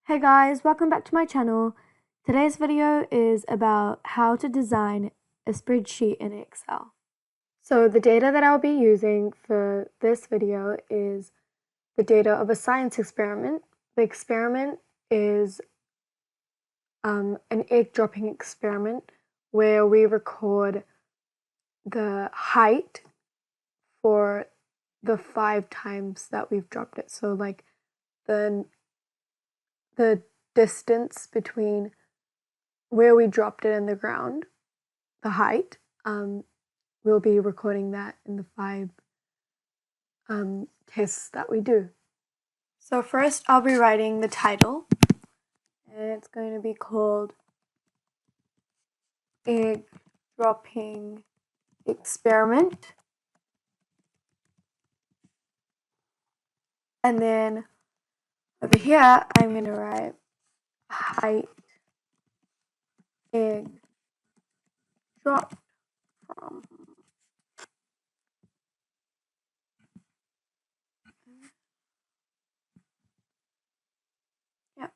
Hey guys, welcome back to my channel. Today's video is about how to design a spreadsheet in Excel. So the data that I'll be using for this video is the data of a science experiment. The experiment is an egg dropping experiment where we record the height for the 5 times that we've dropped it. So like the distance between where we dropped it in the ground, the height, we'll be recording that in the 5 tests that we do. So first I'll be writing the title, and it's going to be called Egg Dropping Experiment. And then over here, I'm going to write height egg dropped from. Yeah.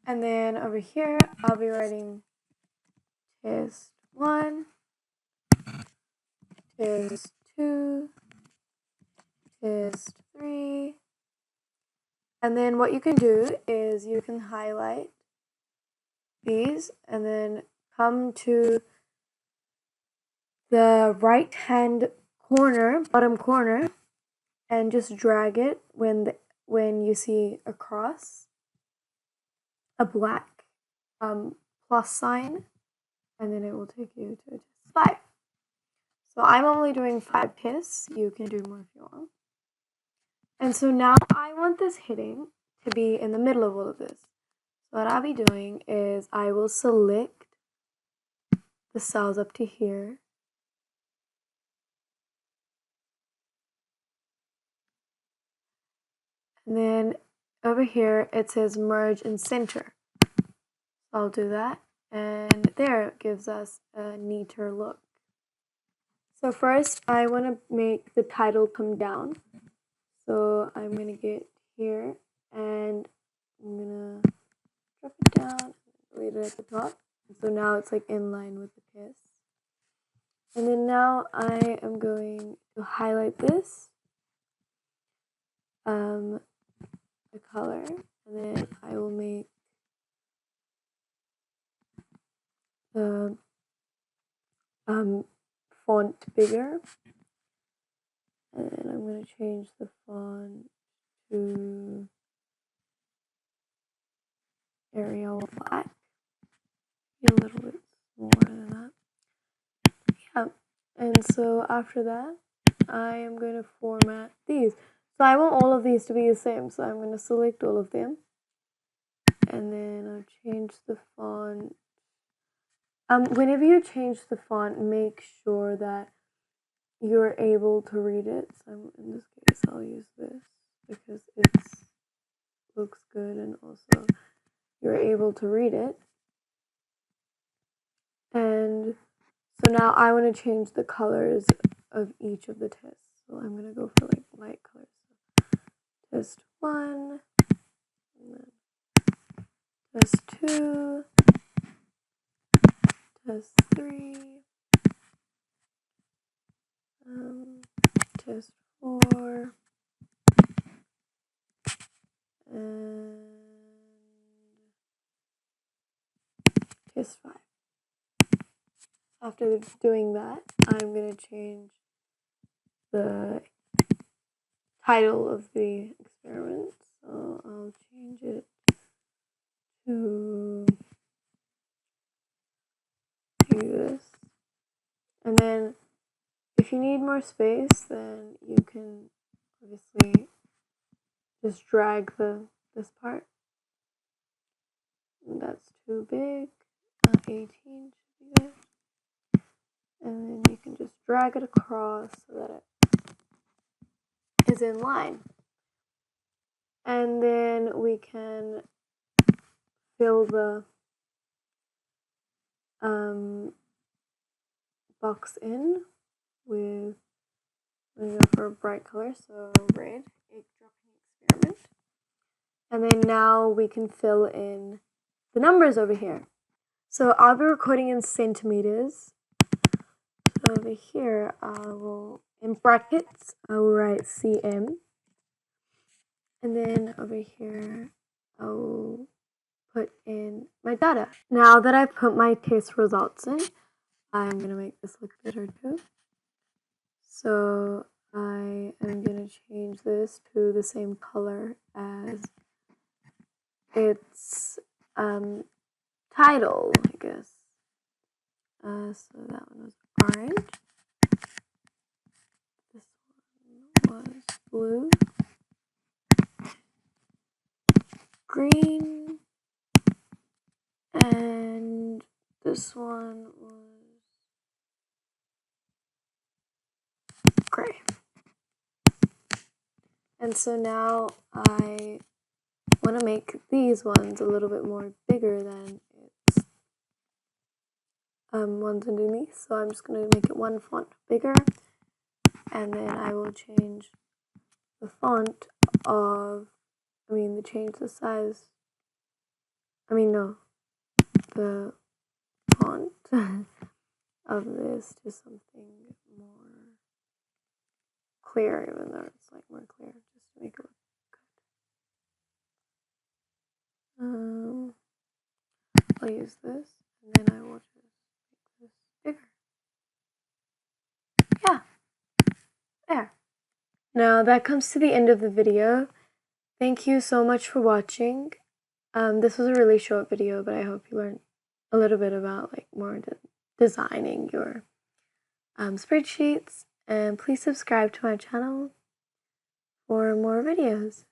And then over here, I'll be writing test 1, test 2, test 3. And then what you can do is you can highlight these and then come to the right hand corner, bottom corner, and just drag it when you see a cross, a black plus sign, and then it will take you to test 5. So I'm only doing 5 tests. You can do more if you want. And so now I want this heading to be in the middle of all of this. So what I'll be doing is I will select the cells up to here. And then over here it says merge and center. So I'll do that. And there it gives us a neater look. So first I want to make the title come down. So I'm going to get here and I'm going to drop it down, leave it at the top. So now it's like in line with the kiss. And then now I am going to highlight this, the color, and then I will make the font bigger. And then I'm going to change the font to Arial Black. Be a little bit smaller than that. Yeah. And so after that, I am going to format these. So I want all of these to be the same. So I'm going to select all of them. And then I'll change the font. Whenever you change the font, make sure that you're able to read it. So in this case, I'll use this because it looks good and also you're able to read it. And so now I want to change the colors of each of the tests. So I'm going to go for like light colors. So test 1, and then test 2, test 3, test 4, and test 5. After doing that, I'm going to change the title of the experiment. So I'll change it to this. And then if you need more space, then you can obviously just drag this part. And that's too big. 18 should be good. And then you can just drag it across so that it is in line. And then we can fill the box in with, I'm going to go for a bright color, so red, egg dropping experiment. And then now we can fill in the numbers over here. So I'll be recording in centimeters. So over here, I will, in brackets, I will write cm. And then over here, I'll put in my data. Now that I've put my test results in, I'm going to make this look better too. So I am going to change this to the same color as its title, I guess. So that one was orange. This one was blue. Green. And this one was gray. And so now I want to make these ones a little bit more bigger than its ones underneath. So I'm just going to make it one font bigger. And then I will change the font of, change the size. The font of this to something more clear, even though it's like more clear, just to make it look good. I'll use this, and then I will just make this bigger. Yeah, there. Now that comes to the end of the video. Thank you so much for watching. This was a really short video, but I hope you learned a little bit about more designing your spreadsheets. And please subscribe to my channel for more videos.